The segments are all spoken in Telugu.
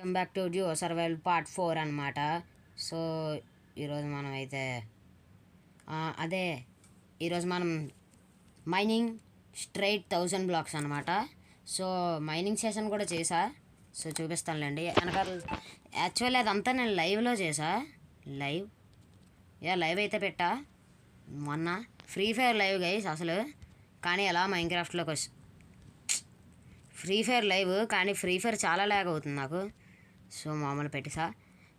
Come back to due survival part 4 అనమాట. సో ఈరోజు మనం అయితే ఈరోజు మనం మైనింగ్ స్ట్రైట్ 1000 బ్లాక్స్ అనమాట. సో మైనింగ్ సెషన్ కూడా చేసా, సో చూపిస్తానులేండి వెనకాల. యాక్చువల్లీ అదంతా నేను లైవ్లో చేసా, లైవ్ అయితే పెట్టా మొన్న. ఫ్రీ ఫైర్ లైవ్ గైస్ అసలు, కానీ ఎలా మైన్క్రాఫ్ట్లోకి ఫ్రీ ఫైర్ లైవ్, కానీ ఫ్రీ ఫైర్ చాలా ల్యాగ్ అవుతుంది నాకు. సో మామూలు పెట్టేసా.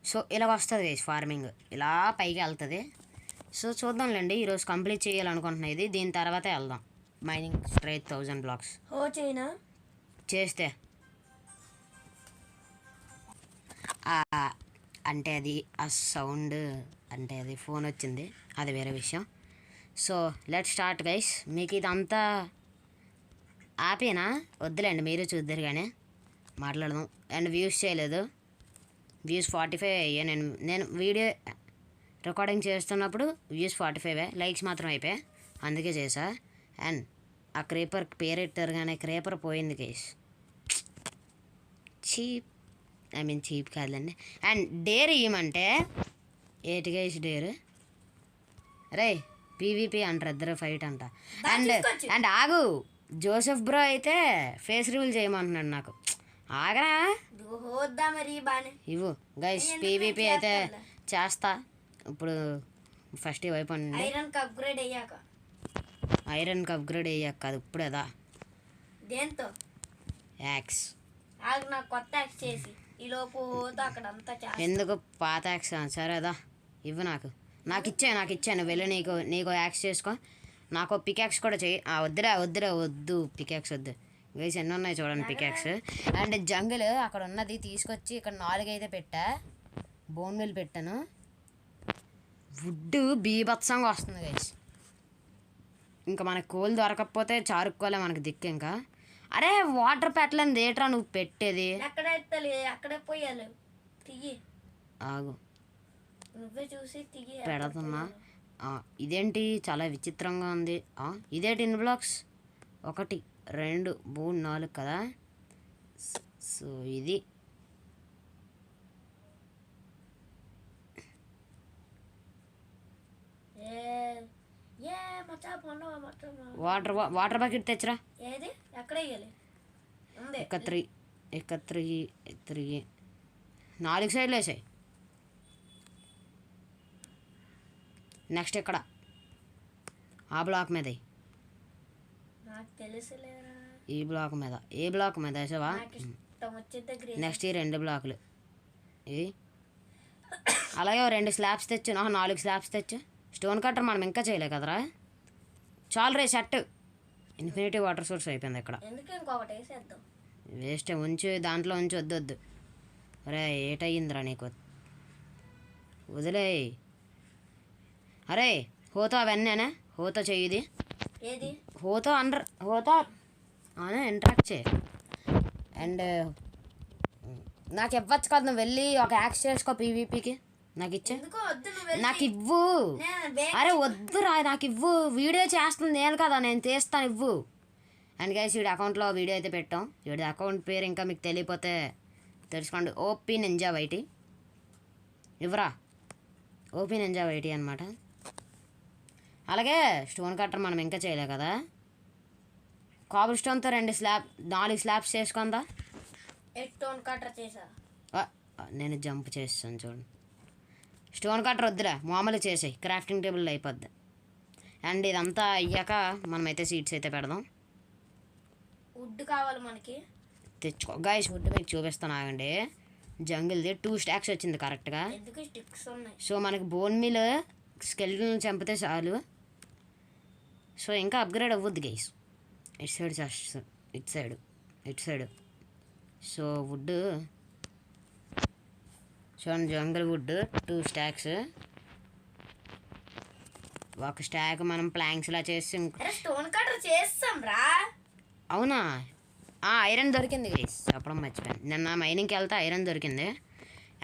సో ఇలాగ వస్తుంది గైస్, ఫార్మింగ్ ఇలా పైకి వెళ్తుంది. సో చూద్దాంలేండి, ఈరోజు కంప్లీట్ చేయాలనుకుంటున్నా ఇది. దీని తర్వాతే వెళ్దాం మైనింగ్ స్ట్రైట్ 1000 బ్లాక్స్. చేస్తే అంటే అది ఆ సౌండ్ అంటే అది ఫోన్ వచ్చింది, అది వేరే విషయం. So let start guys. మీకు ఇదంతా ఆపేనా? వద్దులేండి, మీరు చూద్దరు కానీ మాట్లాడదాం. అండ్ వ్యూస్ చేయలేదు, వ్యూస్ 45 అయ్యాయి. నేను వీడియో రికార్డింగ్ చేస్తున్నప్పుడు వ్యూస్ 45, లైక్స్ మాత్రం అయిపోయాయి, అందుకే చేసా. అండ్ ఆ క్రేపర్ పేరు పెట్టారు కానీ క్రేపర్ పోయింది గైస్. చీప్ కాదులేండి. అండ్ డేర్ ఇవ్వమంటే ఏటి గైస్ డేర్? రే పీవీపీ అంటారు, ఇద్దరు ఫైట్ అంట. అండ్ ఆగు, జోసెఫ్ బ్రో అయితే ఫేస్ రివీల్ చేయమంటున్నాడు నాకు. ఆగరా ఇవ్వు గైస్, పీవీపీ అయితే చేస్తా ఇప్పుడు. ఫస్ట్ అయిపోయింది ఐరన్కి అప్గ్రేడ్ అయ్యాక కాదు ఇప్పుడు, అదా దేంతో యాక్స్ కొత్త యాక్స్ చేసి ఎందుకు పాత యాక్స్? సరే అదా ఇవ్వు, నాకు ఇచ్చాను వెళ్ళి నీకు యాక్స్ చేసుకో. నాకు పికాక్స్ కూడా చెయ్యి. వద్దు పికాక్స్ వద్దు గైస్, ఎన్ని ఉన్నాయి చూడండి పికాక్స్. అండ్ జంగిల్ అక్కడ ఉన్నది తీసుకొచ్చి ఇక్కడ 4 అయితే పెట్టా, బోన్ మిల్ పెట్టాను. వుడ్ బీభత్సంగా వస్తుంది గైస్. ఇంకా మనకు కోల్ దొరకకపోతే చారుక్కోలే మనకి దిక్కు. ఇంకా అరే వాటర్ పెట్టలేని దేట్రా నువ్వు పెట్టేది? ఆగు పెడుతున్నా. ఇదేంటి చాలా విచిత్రంగా ఉంది. ఇదే 10 బ్లాక్స్, 1 2 3 4 కదా. సో ఇది వాటర్ బకెట్ తెచ్చరా. ఇక్కడ 3 4 సైడ్లు వేసాయి. నెక్స్ట్ ఇక్కడ ఆ బ్లాక్ మీద, ఈ బ్లాక్ మీద, ఏ బ్లాక్ మీద వేసావా? నెక్స్ట్ ఈ 2 బ్లాకులు ఇది. అలాగే 2 స్లాబ్స్ తెచ్చు, 4 స్లాబ్స్ తెచ్చు. స్టోన్ కట్టర్ మనం ఇంకా చేయలే కదరా. చాలు రే సెట్. ఇన్ఫినిటీ వాటర్ సోర్స్ అయిపోయింది ఇక్కడ. వేస్ట్ ఉంచు, దాంట్లో ఉంచి. వద్దు అరే ఏటయ్యిందిరా నీకు, వదిలే. అరే హోతో అవన్నీనా? హోతో చెయ్యిది, హోతో ఇంటరాక్ట్ చేయి. అండ్ నాకు ఇవ్వచ్చు కదా, నువ్వు వెళ్ళి ఒక యాక్స్ చేసుకో పీవీపీకి. నాకు ఇచ్చే, నాకు ఇవ్వు. అరే వద్దురా, నాకు ఇవ్వు. వీడియో చేస్తుంది నేను కదా, నేను తీస్తాను, ఇవ్వు. అండ్ గైస్ వీడి అకౌంట్లో వీడియో అయితే పెట్టాం. వీడి అకౌంట్ పేరు ఇంకా మీకు తెలియపోతే తెలుసుకోండి, ఓపీ నింజా వైటీ. ఇవ్వరా, ఓపీ నింజా వైటీ అనమాట. అలాగే స్టోన్ కట్టర్ మనం ఇంకా చేయలే కదా. కాబుల్ స్టోన్తో 4 స్లాబ్స్ చేసుకుందా. స్టోన్ కట్టర్ చేసా, నేను జంప్ చేస్తాను చూడండి. స్టోన్ కట్టర్ వద్దురా, మామూలు చేసాయి, క్రాఫ్టింగ్ టేబుల్ అయిపోద్ది. అండ్ ఇదంతా అయ్యాక మనమైతే సీడ్స్ అయితే పెడదాం. వుడ్ కావాలి మనకి, తెచ్చుకో గైస్. వుడ్ మీకు చూపిస్తాను ఆగండి. జంగిల్ది 2 స్టాక్స్ వచ్చింది కరెక్ట్గా. సో మనకి బోన్ మిల్ స్కెల్టన్ చంపితే చాలు. సో ఇంకా అప్గ్రేడ్ అవ్వద్దు గైస్. ఇటు సైడ్. సో వుడ్ చూడండి, జంగిల్ వుడ్ 2 స్టాక్స్. 1 స్టాక్ మనం ప్లాంక్స్లా చేసి స్టోన్ కట్టర్ చేస్తాం రా. అవునా? ఐరన్ దొరికింది గైస్, చెప్పడం మర్చిపోయాను. నిన్న మైనింగ్కి వెళ్తే ఐరన్ దొరికింది.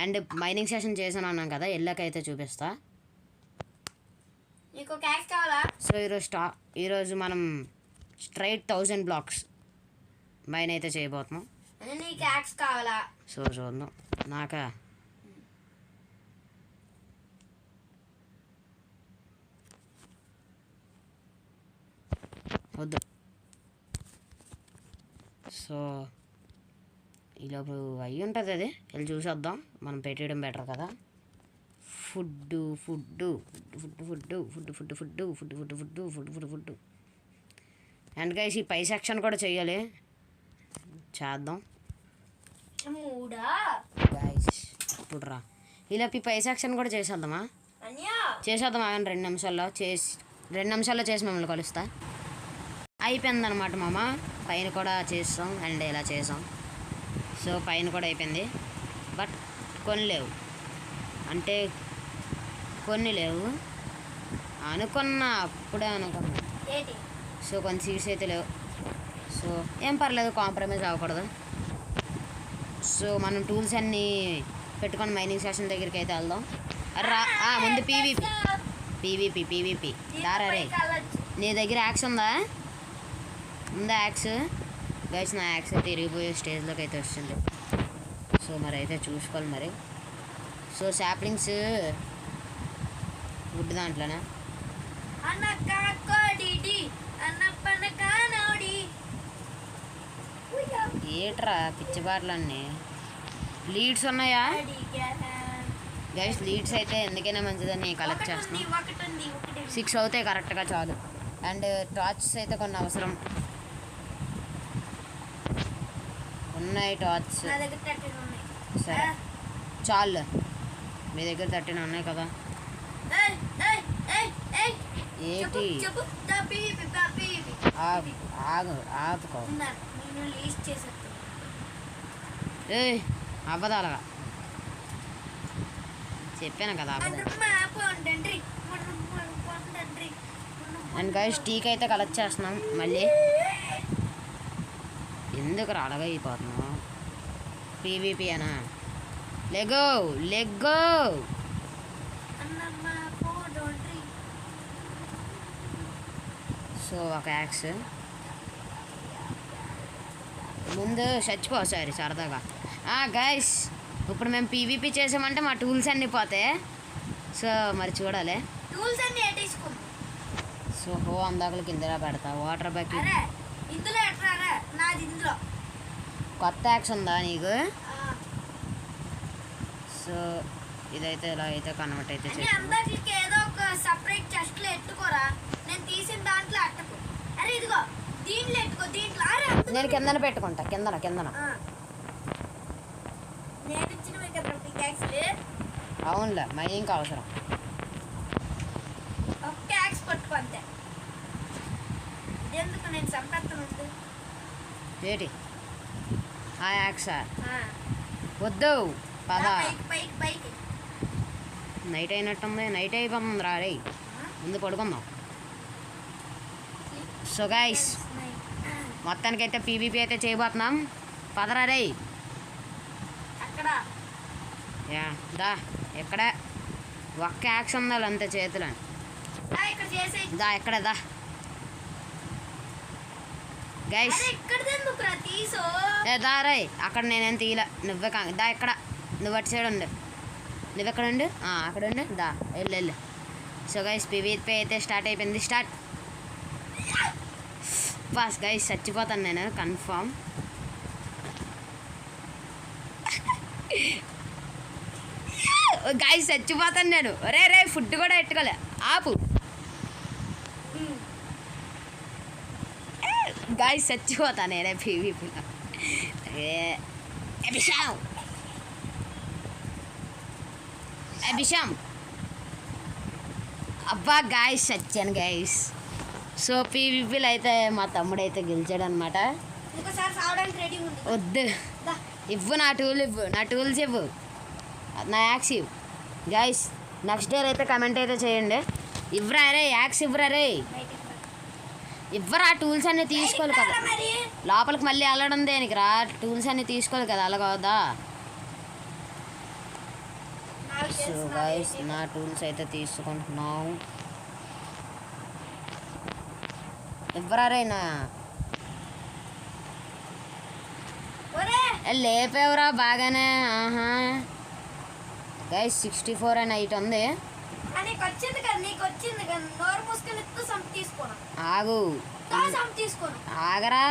అండ్ మైనింగ్ సెషన్ చేశాను అన్నాం కదా, వెళ్ళాకైతే చూపిస్తా. సో ఈరోజు మనం స్ట్రైట్ 1000 బ్లాక్స్ మైన్ అయితే చేయబోతున్నాం. నీకు యాక్స్ కావాలా? సో చూద్దాం. నాకా వద్దు. సో ఈలోపు అయ్యి ఉంటుంది, అది వెళ్ళి చూసేద్దాం. మనం పెట్టేయడం బెటర్ కదా. Food food food food food food food food food food food food food and guys ఈ పై సెక్షన్ కూడా చెయ్యాలి, చేద్దాం గైస్. ఇప్పుడు రా ఈలోపు ఈ పై సెక్షన్ కూడా చేసేద్దామా? చేసేద్దాం ఆగండి 2 నిమిషాల్లో. 2 నిమిషాల్లో చేసి మిమ్మల్ని కలుస్తా. అయిపోయిందనమాట మామ, పైన కూడా చేస్తాం అండ్ ఇలా చేసాం. సో పైన కూడా అయిపోయింది, బట్ కొన్ని లేవు, అంటే కొన్ని లేవు అనుకున్నా, అప్పుడే అనుకున్నా. సో కొన్ని సీట్స్ అయితే లేవు. సో ఏం పర్లేదు, కాంప్రమైజ్ అవ్వకూడదు. సో మనం టూల్స్ అన్నీ పెట్టుకొని మైనింగ్ సెషన్ దగ్గరికి అయితే వెళ్దాం. రా ముందు పీవీపీ దారా రే. నీ దగ్గర యాక్స్ ఉందా? యాక్స్ గైస్, నా యాక్స్ అయితే ఇరిగిపోయే స్టేజ్లోకి అయితే వస్తుంది. సో మరి అయితే చూసుకోవాలి మరి. సో సాప్లింగ్స్ వుడ్ దాంట్లోనే ఏట్రా పిచ్చి బాటలన్నీ. లీడ్స్ ఉన్నాయా గైస్? లీడ్స్ అయితే ఎందుకైనా మంచిదని కలెక్ట్ చేస్తున్నాం. 6 అవుతాయి కరెక్ట్గా, చాలు. అండ్ టార్చెస్ అయితే కొన్ని అవసరం ఉన్నాయి. టార్చ్ సరే చాలు, మీ దగ్గర 13 ఉన్నాయి కదా. ఏంటి ఆపుకో, ఏ అవ్వదు అలాగా, చెప్పాను కదా అవ్వదు. అండ్ గైస్ టీకి అయితే కలెక్ట్ చేస్తున్నాం మళ్ళీ. ఎందుకు అలాగా అయిపోతున్నావు? పీవీపీ అనా? Lego Lego. సో ఒక యాక్స్ ముందు చచ్చిపో సారీ సరదాగా. గైస్ ఇప్పుడు మేము పీవీపీ చేసామంటే మా టూల్స్ అన్నీ పోతాయి. సో మరి చూడాలి. సో హో అందాకలు కిందరా పెడతా. వాటర్ బకెట్ కొత్త యాక్స్ ఉందా నీకు? సో ఇదైతే ఇలా అయితే కన్వర్ట్ అయితే ఏదో ఒక సెపరేట్ చెస్ట్ లో ఎట్టుకోరా. నేను తీసిన దాంట్లో అట్టకు. అరే ఇదిగో దీంట్లో ఎట్టుకో, దీంట్లో. నేను కిందన పెట్టుకుంటా, కిందన అవునులే, మరి ఇంకా అవసరం. ఒక్క యాక్స్ పట్టుకో అంతే. ఎందుకు నేను సంపేస్తాను ఏంటి ఆ యాక్సా? వద్దు పదా, నైట్ అయినట్టుంది. నైట్ అయిపోతుంది రా రే, ముందు పడుకుందాం. సో గైస్ మొత్తానికైతే పీవీపీ అయితే చేయబోతున్నాం. పదరా రే. యా దా, ఎక్కడ ఒక్క యాక్స్ ఉండాలి అంతే చేతులని. దా ఎక్కడ దా గైస్. దా రే, అక్కడ నేనేం తీయలే, నువ్వే కా. దా ఎక్కడ, నువ్వు అటు సైడ్ ఉండు, నువ్వు ఎక్కడ ఉండు, అక్కడ ఉండు. దా వెళ్ళు. సో గైస్ పీవీపీ అయితే స్టార్ట్ అయిపోయింది. Start fast guys. చచ్చిపోతాను నేను కన్ఫామ్. గైస్ చచ్చిపోతాను నేను. రే ఫుడ్ కూడా ఎట్టుకోలే, ఆపు గైస్. చచ్చిపోతాను నేనే పీవీపీలో. అభిషాం అబ్బా గైస్ చచ్చాను గైస్. సో పీవీపీలో అయితే మా తమ్ముడు అయితే గెలిచాడు అనమాట. వద్దు ఇవ్వు, నా టూల్స్ ఇవ్వు, నా యాక్స్ ఇవ్వు గైస్. నెక్స్ట్ డే అయితే కమెంట్ అయితే చేయండి. ఇవ్వరా రే యాక్స్, ఇవ్వరా రే, ఇవ్వరా. టూల్స్ అన్నీ తీసుకోవాలి కదా లోపలికి, మళ్ళీ వెళ్ళడం దేనికి రా? టూల్స్ అన్నీ తీసుకోవాలి కదా, అలాగవద్దా? సో గైస్ నా టూల్స్ అయితే తీసుకుంటున్నాం. ఇవ్వరా రే. నా లేపేవరా బాగానే. గైస్ 64 and 8 ఉంది. నీకు వచ్చింది కదా, నీకు వచ్చింది కదా, నోరు మూసుకొని ఎత్తు సమ్ తీసుకోను. ఆగు సమ్ తీసుకోను. ఆగరా,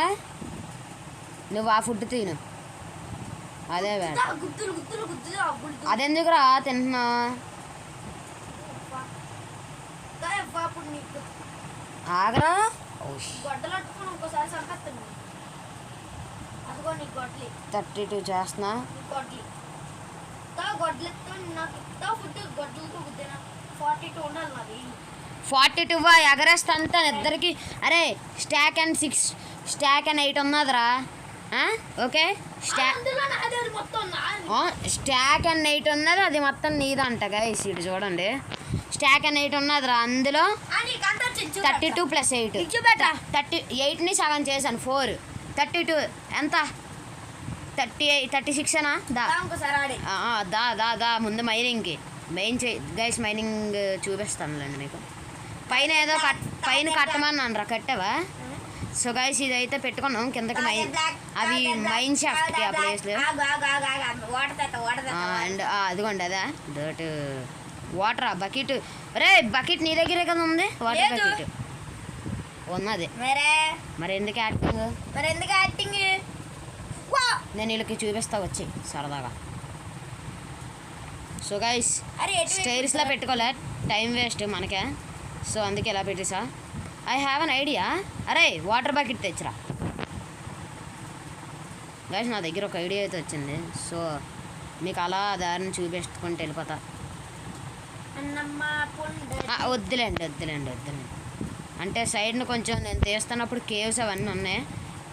నువ్వు ఆ ఫుడ్ తిను. అదే గుద్దులు గుద్దులు గుద్దులు గుద్దులు. అదెందుకురా తింటున్నా? ఆగరా, గొడ్డలు అట్టుకుని ఇంకోసారి చంపేస్తాను. అదిగో నీ గొడ్లి 32 చేస్తున్నా. గొడ్లి గొడ్లతో నాకు ఇస్తా ఫుడ్, గొడ్లతో గుద్దిన 42 ఉండాలి నాది. 42 ఎగరేస్తా అంతా ఇద్దరికి. అరే స్టాక్ అండ్ 6 స్టాక్ అండ్ 8 ఉన్నదిరా. ఓకే స్టాక్ అండ్ 8 ఉన్నది, అది మొత్తం నీదంట గైస్. ఇటు చూడండి, స్టాక్ అండ్ 8 ఉన్నదిరా. అందులో 32 + 8 38ని సగం చేశాను 4 32 ఎంత 36 దా ముందు మైనింగ్కి మెయిన్ గైస్. మైనింగ్ చూపిస్తానులేండి మీకు. పైన ఏదో పైన కట్టమన్నాను రా, కట్టావా? సో గైస్ ఇదైతే పెట్టుకున్నాం కిందకి అవి మైన్ షాఫ్ట్కి ఆ ప్లేస్లో. అండ్ అదిగోండి అదా డర్ట్ వాటర్ బకెట్. రే బకెట్ నీ దగ్గరే కదా ఉంది, వాటర్ బకెట్ ఉన్నది. మరి ఎందుకు యాక్టింగ్? నేను వీళ్ళకి చూపిస్తా వచ్చి సరదాగా. సో గైస్ స్టైర్స్లో పెట్టుకోలే, టైం వేస్ట్ మనకే. సో అందుకే ఇలా పెట్టేసా. I have an idea. అరే వాటర్ బకెట్ తెచ్చిరా గైస్. నా దగ్గర ఒక ఐడియా అయితే వచ్చింది. సో మీకు అలా దారిని చూపించుకుంటూ వెళ్ళిపోతా. వద్దులేండి. అంటే సైడ్ను కొంచెం నేను తీస్తున్నప్పుడు కేవ్స్ అవన్నీ ఉన్నాయి.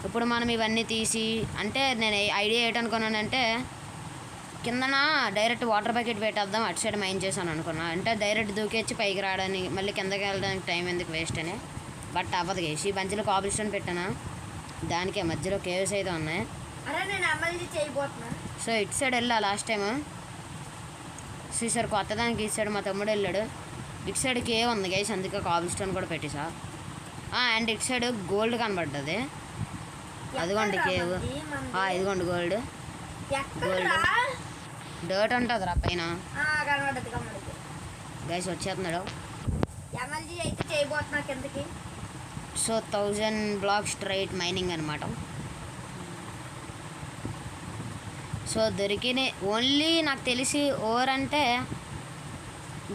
ఇప్పుడు మనం ఇవన్నీ తీసి, అంటే నేను ఐడియా ఏంటనుకున్నానంటే కిందన డైరెక్ట్ వాటర్ బకెట్ పెట్టేద్దాం, అటు సైడ్ మైన్ చేశాను అనుకున్నా. అంటే డైరెక్ట్ దూకేచ్చి పైకి రావడానికి, మళ్ళీ కిందకి వెళ్ళడానికి టైం ఎందుకు వేస్ట్ అని. బట్ అవ్వదు గేసి. ఈ బంచ్లో కాబుల్ స్టోన్ పెట్టాను, దానికే మధ్యలో కేవ్స్ అయితే ఉన్నాయి. సో ఇటు సైడ్ వెళ్ళా లాస్ట్ టైం. ఈసారి కొత్త దానికి ఇటు సైడ్ మా తమ్ముడు వెళ్ళాడు. ఇటు సైడ్ కేవ్ ఉంది గైస్, అందుకే కాబుల్ స్టోన్ కూడా పెట్టేసా. అండ్ ఇటు సైడ్ గోల్డ్ కనబడ్డది, అదిగోండి కేవ్. ఇదిగోండి గోల్డ్ డర్ట్ ఉంటుంది రా పైన గైస్. వచ్చేస్తున్నాడు. సో 1000 బ్లాక్ స్ట్రైట్ మైనింగ్ అనమాట. సో దొరికినాయి ఓన్లీ నాకు తెలిసి ఓవర్ అంటే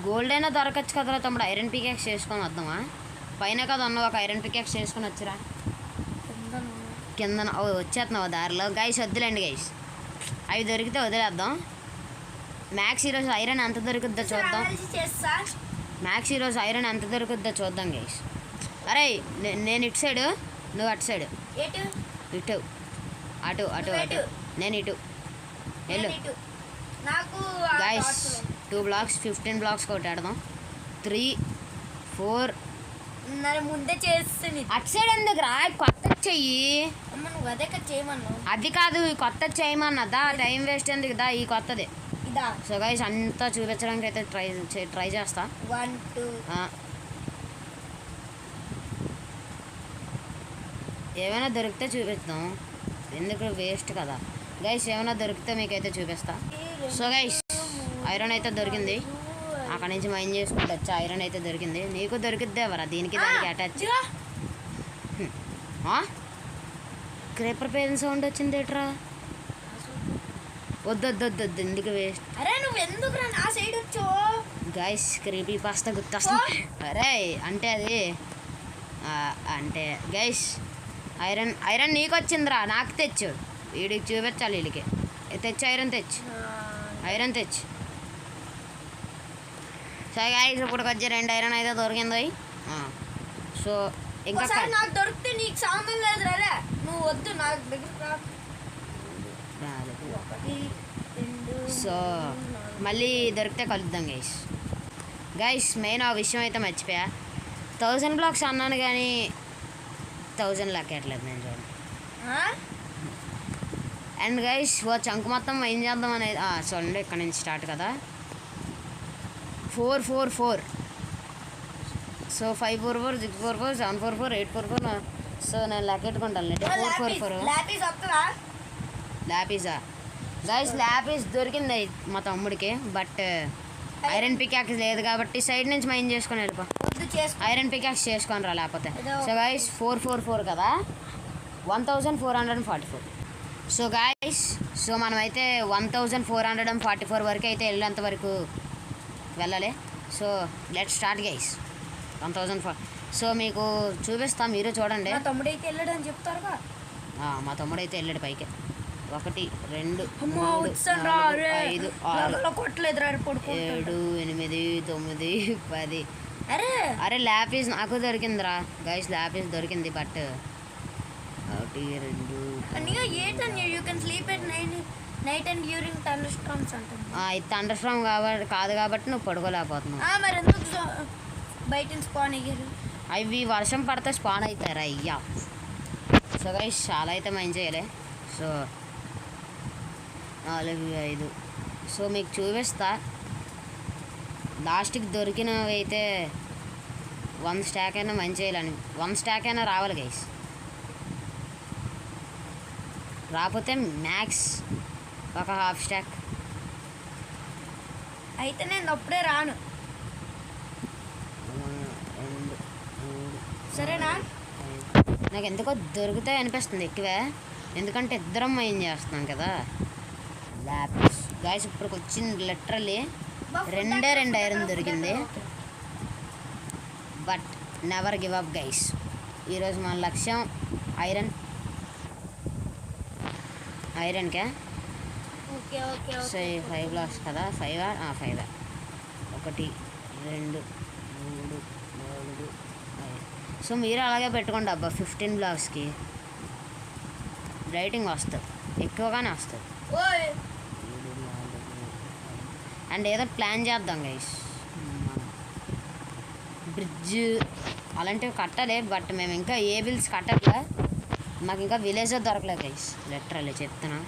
గోల్డ్ అయినా దొరకచ్చు కదరా తమ్ముడు. ఐరన్ పికాక్స్ చేసుకొని వద్దామా? పైన కదా ఉన్న ఒక ఐరన్ పికాక్స్ చేసుకొని వచ్చిరా. కింద వచ్చేస్తున్నావు దారిలో గైస్. వద్దులేండి గైస్, అవి దొరికితే వదిలేద్దాం. మ్యాక్స్ ఈరోజు ఐరన్ ఎంత దొరుకుద్దో చూద్దాం. మ్యాక్స్ ఈరోజు ఐరన్ ఎంత దొరుకుద్దో చూద్దాం గైస్. అరే నేను ఇటు సైడు, నువ్వు అటు సైడు. ఇటు అటు నేను ఇటు వెళ్ళు గైస్. 2 blocks 15 blocks కొట్టాడదాం. 3 4 ముందే చేస్తుంది. అటు సైడ్ ఎందుకు రా, కొత్త చెయ్యి. అదే చేయమన్నా. అది కాదు, కొత్త చేయమన్నదా, టైం వేస్ట్ ఎందుకు దా, ఈ కొత్తది. సో గైస్ అంతా చూపించడానికి అయితే ట్రై చేస్తా. 1 2 ఏమైనా దొరికితే చూపిస్తాం, ఎందుకు వేస్ట్ కదా గైస్. ఏమైనా దొరికితే మీకైతే చూపిస్తా. సో గైస్ ఐరన్ అయితే దొరికింది, అక్కడ నుంచి మైన్ చేసుకుంటూ వచ్చా. ఐరన్ అయితే దొరికింది. నీకు దొరికిద్దే ఎవరా, దీనికి దానికి అటాచ్. క్రేపర్ పేరు సౌండ్ వచ్చింది ఏట్రా. వద్దు ఎందుకు వేస్ట్. అరే నువ్వు ఎందుకు నా సైడ్ వచ్చో గైస్. క్రీపీ పాస్తా గుర్తొస్తుంది. అరే అంటే అది అంటే గైస్ ఐరన్ నీకు వచ్చిందిరా, నాకు తెచ్చు. వీడికి చూపించాలి, వీడికి తెచ్చు. ఐరన్ తెచ్చు. సో గైస్ ఇప్పుడు వచ్చి 2 ఐరన్ అయితే దొరికింది. సో ఇంకా నాకు దొరికితే నీకు సంబంధం లేదు రే, నువ్వు వద్దు నాకు దగ్గర. సో మళ్ళీ దొరికితే కలుద్దాం గైస్. మెయిన్ ఆ విషయం అయితే మర్చిపోయా. 1000 బ్లాక్స్ అన్నాను కానీ 1000 లెక్కట్లేదు నేను చూడండి. అండ్ గైస్ ఓ చంకు మొత్తం ఏం చేద్దాం అనేది చూడండి. ఇక్కడ నుంచి స్టార్ట్ కదా. 4 4 4. సో 5 4 4 6 4 4 7 4 4 8 4 4. సో నేను లెక్కెట్టుకుంటాను. 4 4 4 ల్యాపీసా గైస్ ల్యాపిస్ దొరికింది మా తమ్ముడికి, బట్ ఐరన్ పికాక్స్ లేదు కాబట్టి సైడ్ నుంచి మైన్ చేసుకొని వెళ్ళిపో. ఐరన్ పికాక్స్ చేసుకొని రా లేకపోతే. సో గైస్ 444 కదా, 1444. సో గైస్ సో మనమైతే 1444 వరకు అయితే వెళ్ళేంత వరకు వెళ్ళాలి. So let start guys. 1004. So మీకు చూపిస్తాం, మీరు చూడండి. మా తమ్ముడు అయితే వెళ్ళాడు అని చెప్తారుగా. మా తమ్ముడు అయితే వెళ్ళాడు పైకి. 1 2 అమ్మో, 3 వచ్చాను రా, 4 రే. 5 6 కొట్టలేదురా, 7 8 9 10. అరే అరే ల్యాపిస్ నాకు దొరికిందిరా గైస్, ల్యాపిస్ దొరికింది. బట్ 1 2 అన్నయ్య ఏంటని you can sleep at night and during thunder storms అంటుంది. ఇది థండర్ స్టార్మ్ కాదు కాబట్టి నువ్వు పడుకోలేకపోతున్నావు. మరి ఎందుకు బయట స్పాన్ అయ్యారు? అవి వర్షం పడితే స్పాన్ అవుతారా అయ్యా. సో గైస్ చాలా అయితే మైండ్ చేయలే. సో 4 5. సో మీకు చూపిస్తా. లాస్ట్కి దొరికినవి అయితే 1 స్టాక్ అయినా మంచి చేయాలని, 1 స్టాక్ అయినా రావాలి గైస్. రాకపోతే మ్యాక్స్ ఒక 1/2 స్టాక్. అయితే నేను అప్పుడే రాను, 1 2 3 సరేనా? నాకు ఎందుకో దొరుకుతాయి అనిపిస్తుంది ఎక్కువే, ఎందుకంటే ఇద్దరం మైన్ చేస్తున్నాం కదా. ల్యాపిస్ గైస్ ఇప్పుడు వచ్చింది లిటరల్లీ 2 ఐరన్ దొరికింది. But never give up guys. ఈరోజు మన లక్ష్యం ఐరన్కే. ఓకే ఓకే సో 5 బ్లాక్స్ కదా, 5 1 2 3 4 5. సో మీరు అలాగే పెట్టుకోండి అబ్బా. 15 బ్లాక్స్కి రైటింగ్ వస్తుంది, ఎక్కువగానే వస్తుంది. అండ్ ఏదో ప్లాన్ చేద్దాం గైస్. బ్రిడ్జ్ అలాంటివి కట్టాలి, బట్ మేము ఇంకా ఏ బిల్స్ కట్టట్లే. మాకు ఇంకా విలేజ్ దొరకలేదు గైస్, లిటరల్లీ చెప్తున్నా.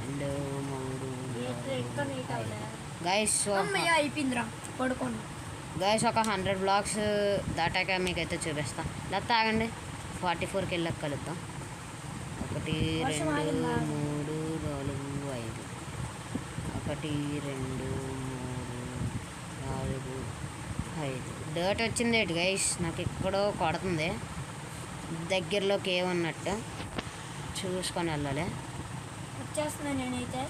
అండ్ గైస్ అయిపోయిందిరా, పడుకోండి గైస్. ఒక 100 బ్లాక్స్ దాటాక మీకైతే చూపిస్తా. లేకపోతే ఆగండి, 44కి వెళ్ళక కలుద్దాం. 1 2 3 4 5. 1 2 3 4 5. డర్ట్ వచ్చింది ఏంటి గైస్, నాకు ఎక్కడో కొడుతుంది. దగ్గరలోకి ఏమన్నట్టు చూసుకొని వెళ్ళాలి. వచ్చేస్తున్నా నేనైతే.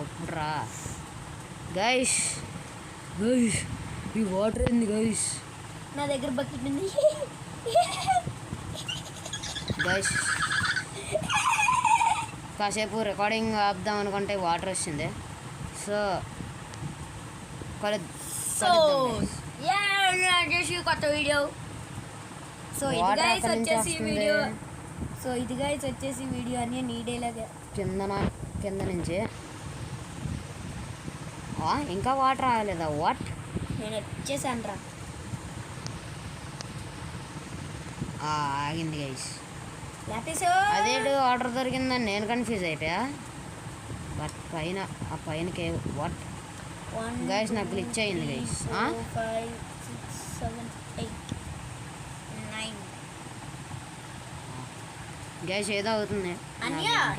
ఒప్పురా గైస్. ఈ వాటర్ ఏంది గైస్? నా దగ్గర బకెట్ ఉంది గైస్. కాసేపు రికార్డింగ్ ఆపుదాం అనుకుంటే వాటర్ వచ్చింది. సో కొత్త వీడియో. సో ఇది గైస్ వచ్చేసి వీడియో. సో ఇది గైస్ వచ్చేసి వీడియో అన్నీ నీడేలాగా కింద నుంచి ఇంకా వాటర్ రాలేదా? వాట్? నేను వచ్చేసాను రా. ఆగింది గైస్. అదేంటి ఆర్డర్ దొరికిందని నేను కన్ఫ్యూజ్ అయిపోయా. బట్ పైన ఆ పైనకి వాట్ గైస్ నాకు గ్లిచ్ అయింది గైస్. 5 6 7 8 9. గైస్ ఏదో అవుతుంది.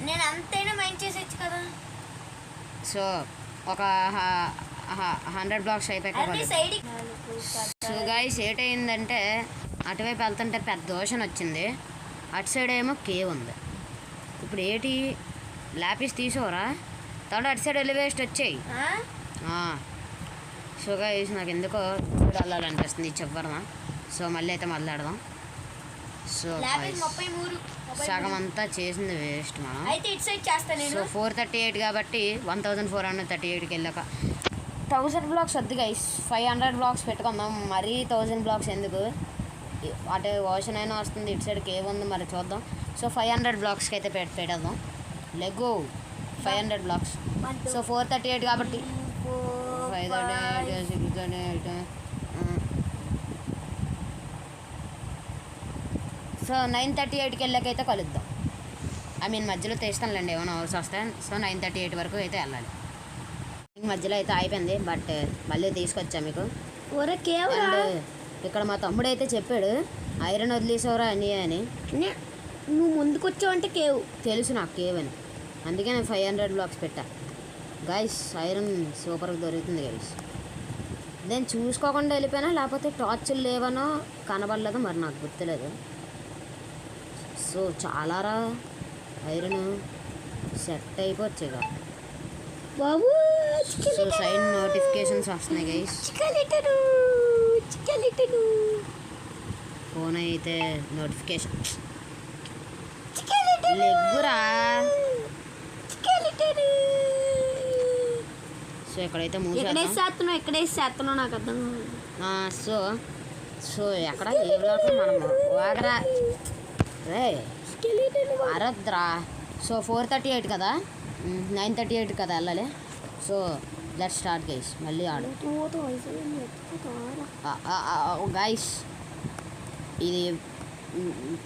నేను అంతైనా మైండ్ చేసేచ్చు కదా. సో ఒక 100 బ్లాక్స్ అయిపోయాక. సో గైస్ ఏటైందంటే అటువైపు వెళ్తుంటే పెద్ద ఓషన్ వచ్చింది, అటు సైడ్ ఏమో కేవ్ ఉంది. ఇప్పుడు ఏంటి ల్యాపిస్ తీసుకోరా, తర్వాత అటు సైడ్ ఎలివేస్ట్ వచ్చాయి. సో గైస్ నాకు ఎందుకో వెళ్ళాలనిపిస్తుంది చివరిన. సో మళ్ళీ అయితే మొదలెడదాం. సో సగం అంతా చేసింది వేస్ట్ మనం. సో 438 కాబట్టి 1438కి వెళ్ళాక 1000 బ్లాక్స్ వద్దు గైస్, 500 బ్లాక్స్ పెట్టుకుందాం. మరీ 1000 బ్లాక్స్ ఎందుకు? అటు ఓషన్ అయినా వస్తుంది, ఇటు సైడ్కి ఏముంది మరి చూద్దాం. సో 500 బ్లాక్స్కి అయితే పెట్టేద్దాం. Lego 500 blocks. సో 438 కాబట్టి 538 638. సో 938కి వెళ్ళాకైతే కలుద్దాం. మధ్యలో తీస్తానులేండి ఏమైనా అవర్స్ వస్తాయి. సో 938 వరకు అయితే వెళ్ళాలి. మధ్యలో అయితే అయిపోయింది, బట్ మళ్ళీ తీసుకొచ్చా మీకు. అండ్ ఇక్కడ మా తమ్ముడు అయితే చెప్పాడు ఐరన్ వదిలేసేవరా అని. నువ్వు ముందుకు వచ్చావంటే కేవ్. తెలుసు నాకు కేవ్ అని, అందుకే నేను 500 బ్లాక్స్ పెట్టా గైస్. ఐరన్ సూపర్గా దొరుకుతుంది గైస్. నేను చూసుకోకుండా వెళ్ళిపోయినా, లేకపోతే టార్చులు లేవనో కనబడలేదో మరి నాకు గుర్తులేదు. సో చాలా రా ఐరన్ సెట్ అయిపోవచ్చు ఇక. బాబు సో సైడ్ నోటిఫికేషన్స్ వస్తున్నాయి గైస్. ఫోన్ అయితే నోటిఫికేషన్ లెగ్గురా. సో ఎక్కడైతే ఎక్కడేసేస్తున్నావు నాకు అర్థం. సో సో ఎక్కడ ఏ బ్లాక్ మనం వాగరా రే అరద్రా. సో 4:38 కదా, 9:38 కదా వెళ్ళాలి. So let start guys. మళ్ళీ ఆడు గైస్.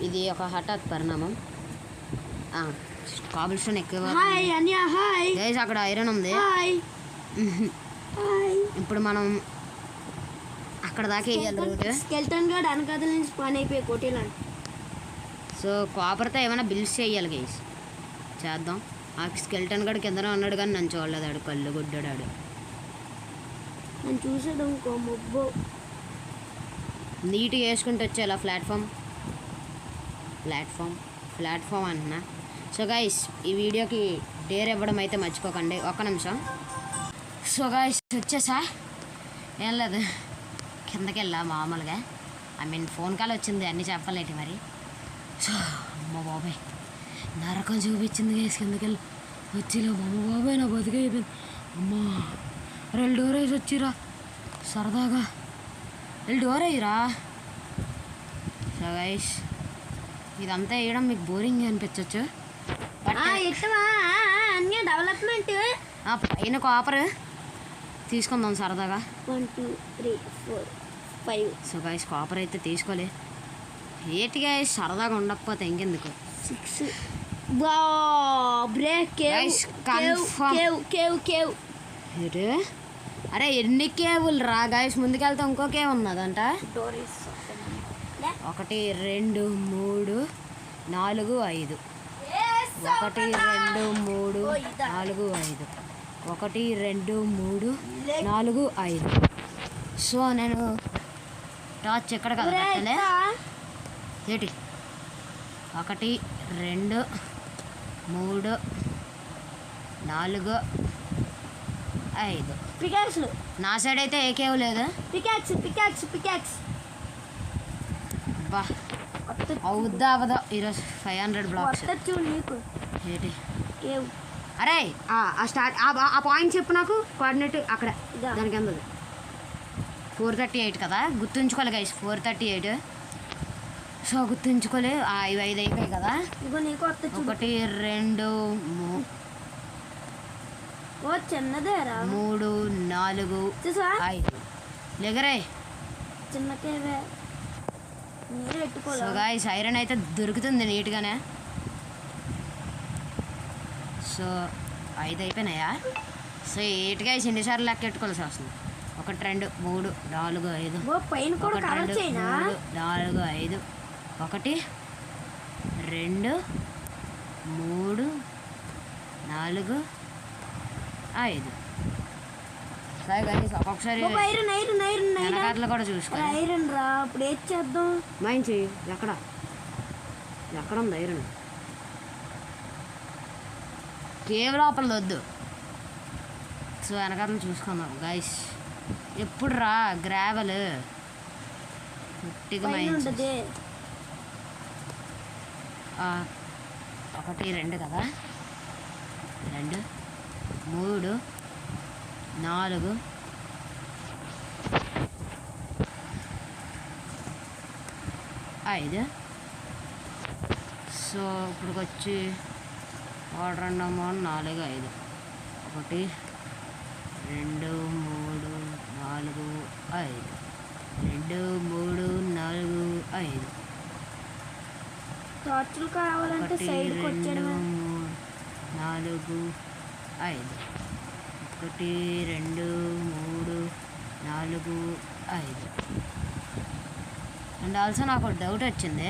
ఇది ఒక హఠాత్ పరిణామం. కాబుల్ స్టోన్ ఎక్కువ గైస్. అక్కడ ఐరన్ ఉంది. ఇప్పుడు మనం అక్కడ దాకా వేయాలి. స్కెల్టన్ గార్డ్ అనకాదల నుంచి స్పాన్ అయిపోయి కొట్టేలాంటి. సో కాపర్తో ఏమైనా బిల్స్ చేయాలి గైస్, చేద్దాం. ఆ స్కెల్టన్ గడ్ కిందనే ఉన్నాడు కానీ నన్ను చూడలేదు. ఆడు కళ్ళు గుడ్డాడు. నన్ను చూసాడు ఇంకో మొబ్బు నీట్గా వేసుకుంటూ వచ్చేలా ప్లాట్ఫామ్ అంటున్నా. సో గైస్ ఈ వీడియోకి డేర్ ఇవ్వడం అయితే మర్చిపోకండి. ఒక్క నిమిషం. సో గైస్ వచ్చేసా, ఏం లేదు కిందకి వెళ్ళా మామూలుగా. ఫోన్ కాల్ వచ్చింది, అన్నీ చెప్పలేటి మరి. సో అమ్మ బాబాయ్ నరకం చూపించింది గైస్. కిందకి వెళ్ళి వచ్చిలో అమ్మ బాబాయ్ నా బతికైపోయింది. అమ్మ 2 డోర్ వేసి వచ్చిరా సరదాగా. 2 డోర్ అయ్యిరా. సో గైస్ ఇదంతా వేయడం మీకు బోరింగ్ అనిపించవచ్చు. అన్నీ డెవలప్మెంట్. పైన కాపర్ తీసుకుందాం సరదాగా. 1 2 3 4 5. సో గైస్ కాపర్ అయితే తీసుకోలే. ఏంటి గైస్ సరదాగా ఉండకపోతే ఇంకెందుకు. 6. Break cave. అరే ఎన్ని కేవులు రా గైస్. ముందుకెళ్తే ఇంకో కేవ్ ఉన్నదంట. 1 2 3 4 5. 1 2 3 4 5. 1 2 3 4 5. సో నేను టార్చ్ ఎక్కడ కదా పెట్టలే. ఏంటి 1 2 3 4 5. పికాక్స్ నా సైడ్ అయితే ఏ కేవ్ లేదు. పికాక్స్ బా అవుద్దా అవదా. ఈరోజు 500 బ్లాక్స్. నీకు ఏంటి కేవ్. అరే ఆ పాయింట్ చెప్పు నాకు, కోఆర్డినేట్ అక్కడ దానికి అందదు. 4:38 కదా, గుర్తుంచుకోవాలి గైస్ 4:38. సో గుర్తుంచుకోలే. ఇవి 5 అయిపోయాయి కదా. 1 2 చిన్నదేరా 3 4 5 లేగరే చిన్న కేవే. సో గైస్ ఐరన్ అయితే దొరుకుతుంది నీట్గానే. సో 5 అయిపోయినాయా. సో 8 గైస్ ఎన్నిసార్లు లెక్క పెట్టుకోవాల్సి వస్తుంది. 1 2 3 4 5. 1 2 3 4 5. 1 2 3 4 5. సరే గైస్ ఒక్కొక్కసారి వెనకాతలు కూడా చూసుకోవాలి. ఐరన్ రా ఇప్పుడు ఏం చేద్దాం. మైండ్ చెయ్యి. ఎక్కడ ఉంది ఐరన్? కేవ్ లోపల వద్దు. సో వెనకాతలు చూసుకుందాం గైస్. ఎప్పుడు రా గ్రావెల్ గట్టిగా మైండ్. 1 2 కదా. 2 3 4 5. సో ఇప్పుడు వచ్చి 1 2 3 4 5. 1 2 3 4 5. 2 3 4 5. టార్చులు కావాలంటే సైడ్కి వచ్చేయడమే. 4 5. 1 2 3 4 5. అండ్ ఆల్సో నాకు డౌట్ వచ్చింది.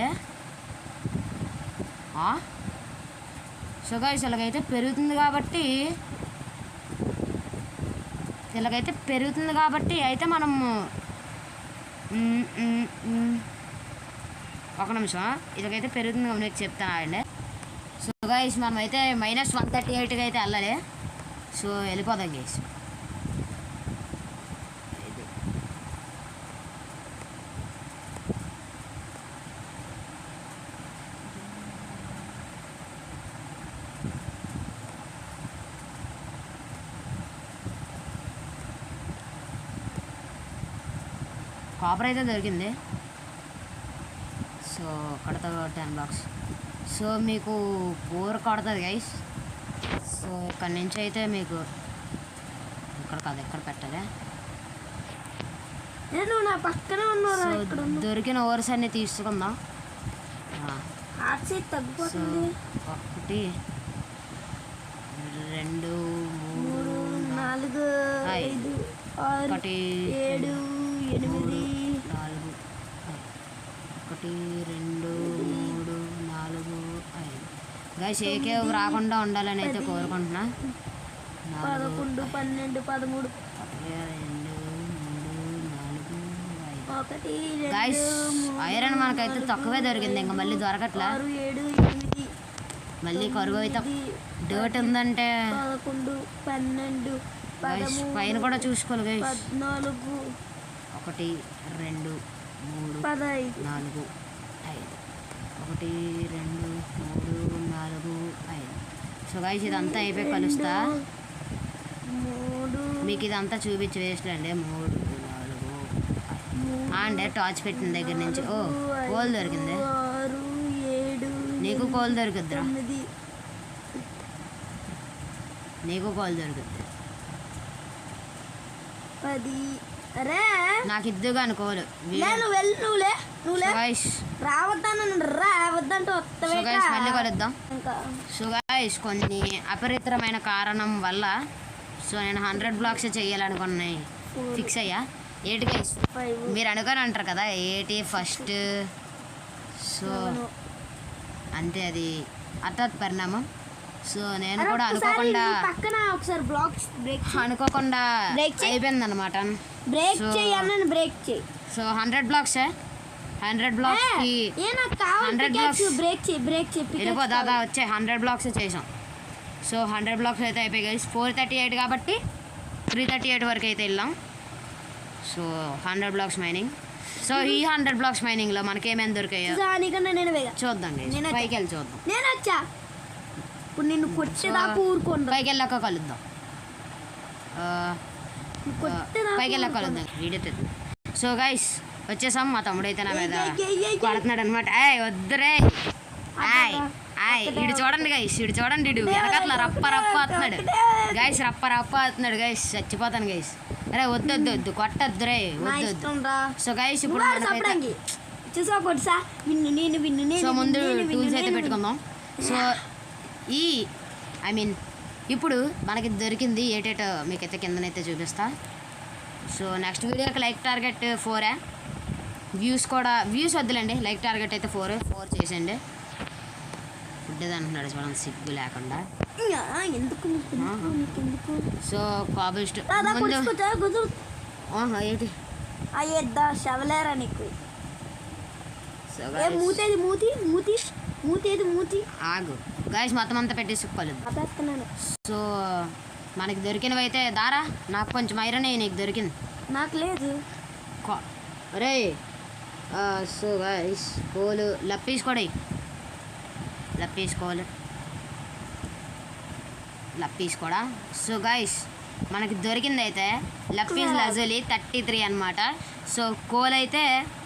సో గైస్ ఇలాగైతే పెరుగుతుంది కాబట్టి అయితే మనం ఒక నిమిషం ఇలాగైతే పెరుగుతుంది మీకు చెప్తాను అండి. సో గైస్ మనం అయితే -138కి అయితే వెళ్ళాలి. సో వెళ్ళిపోదాం గైస్. కాపర్ అయితే దొరికింది. సో కడతా 10 blocks. సో మీకు 4 కొడుతుంది గైస్. సో ఇక్కడ నుంచి అయితే మీకు ఇక్కడ కాదు ఎక్కడ పెట్టాలి. నా పక్కనే ఉన్నారు. దొరికిన ఓవర్స్ అన్ని తీసుకుందాం. సో 1 2 3 4 5 6 7 8 4 1 2 3 4 5 గైస్ ఏకే రాకుండా ఉండాలని అయితే కోరుకుంటున్నా. 11 12 13 గైస్ ఐరన్ మనకైతే తక్కువే దొరికింది. ఇంకా మళ్ళీ దొరకట్లా. మళ్ళీ కరువు అయితే డర్ట్ ఉందంటే 11 12 గైస్ పైన కూడా చూసుకోవాలి గైస్. 14 1 2 3 15 4 5 1 2 3 4 5. సో గైస్ ఇదంతా అయిపోయి కలుస్తా. మీకు ఇదంతా చూపించి వేస్ట్ అండి. 3 4 అంటే టార్చ్ పెట్టిన దగ్గర నుంచి కోల్ దొరికింది. 6 7 నీకు కోల్ దొరుకుద్దిరా. నీకు కోల్ దొరుకుద్ది. 10 అరే నాకు ఇద్దుగా అనుకోలు. గైస్ రావద్దంటే మళ్ళీ కలుద్దాం. సో గైస్ కొన్ని అపరితరమైన కారణం వల్ల సో నేను 100 blocks చేయాలనుకున్నాయి ఫిక్స్ అయ్యా. 8 గైస్ మీరు అనుకొని అంటారు కదా 8 ఫస్ట్. సో అంతే అది హఠాత్ పరిణామం. సో నేను కూడా అనుకోకుండా అయిపోయింది అనమాట. సో 100 blocks 100 blocks వెళ్ళిపో దాదా వచ్చే 100 blocks చేసాం. సో 100 blocks అయితే అయిపోయి గైస్. 438 కాబట్టి 338 వరకు అయితే వెళ్ళాం. So 100 blocks mining. సో ఈ 100 blocks మైనింగ్లో మనకేమేమి దొరికాయో చూద్దాం గైస్. పైకి వెళ్ళి చూద్దాం. ఇప్పుడు నిన్ను కొట్టేదాకా ఊరుకోండి. పైకి వెళ్ళాక కలుద్దాం. పైకి వెళ్ళాక కలుద్దాం వీడియో. సో గైస్ వచ్చేసాం. మా తమ్ముడు అయితే నా మీద కొడుతున్నాడు అనమాట. వద్దురే ఇడు చూడండి గైస్. ఇడు చూడండి ఇడు వెనకట్లా రప్ప వస్తున్నాడు గైస్. రప్ప వస్తున్నాడు గైస్. చచ్చిపోతాను గైస్. అరే వద్దు కొట్టద్దు రే వద్దు. సో గైస్ ఇప్పుడు సో ముందు టూల్స్ అయితే పెట్టుకుందాం. సో ఇప్పుడు మనకి దొరికింది ఏటేటో మీకైతే కిందనైతే చూపిస్తా. సో నెక్స్ట్ వీడియోకి లైక్ టార్గెట్ 4 వ్యూస్ వద్దులేండి. లైక్ టార్గెట్ అయితే 4 చేసేయండి. ఫుడ్ అంటున్నాడు చూడండి సిగ్గు లేకుండా. సో కాబిస్ట్ ఏంటి శవలేరా నీకు మూతి ఆగు గైస్ మొత్తం అంతా పెట్టేసుకోవాలి. సో మనకి దొరికినవి అయితే దారా నాకు కొంచెం ఐరన్ నీకు దొరికింది. నాకు లేదు రే. సో గైస్ కోలు లప్పీసుకోండి. లప్పీసుకోడా. సో గైస్ మనకి దొరికింది అయితే లప్పీస్ లజోలి 33 అనమాట. సో కోల్ అయితే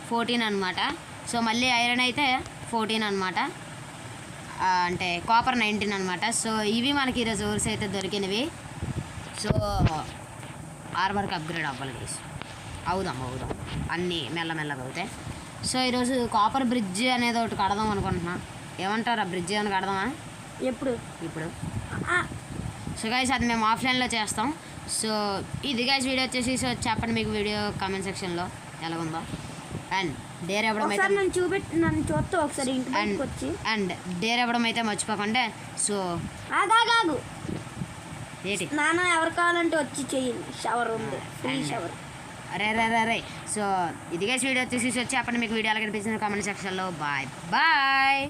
14 అనమాట. సో మళ్ళీ ఐరన్ అయితే 14 అనమాట. అంటే కాపర్ 19 అనమాట. సో ఇవి మనకి ఈరోజు రిజోర్స్ అయితే దొరికినవి. సో ఆర్మర్కి అప్గ్రేడ్ అవ్వాలి గైస్. అవుదాం అన్నీ మెల్లమెల్లగా అవుతాయి. సో ఈరోజు కాపర్ బ్రిడ్జ్ అనేది ఒకటి కడదాం అనుకుంటున్నా. ఏమంటారు ఆ బ్రిడ్జ్ అని కడదామా? ఇప్పుడు సో గైస్ అది మేము ఆఫ్లైన్లో చేస్తాం. సో ఇది గైస్ వీడియో వచ్చేసి. సో చెప్పండి మీకు వీడియో కామెంట్ సెక్షన్లో ఎలాగుందో. అండ్ డేర్ ఇవ్వడం అయితే ఒకసారి నన్ను చూస్తే ఒకసారి ఇంటి బయటకు వచ్చి అండ్ డేర్ ఇవ్వడం అయితే మర్చిపోకుండా. సో ఆగాగు ఏంటి నాన్న ఎవరు కావాలంటే వచ్చి చెయ్యండి, షవర్ ఉంది, ఫ్రీ షవర్. అరే సో ఇదిగే వీడియో తీసి వచ్చి అప్పుడు మీకు వీడియో ఎలా కనిపిస్తుంది కామెంట్ సెక్షన్లో. Bye bye.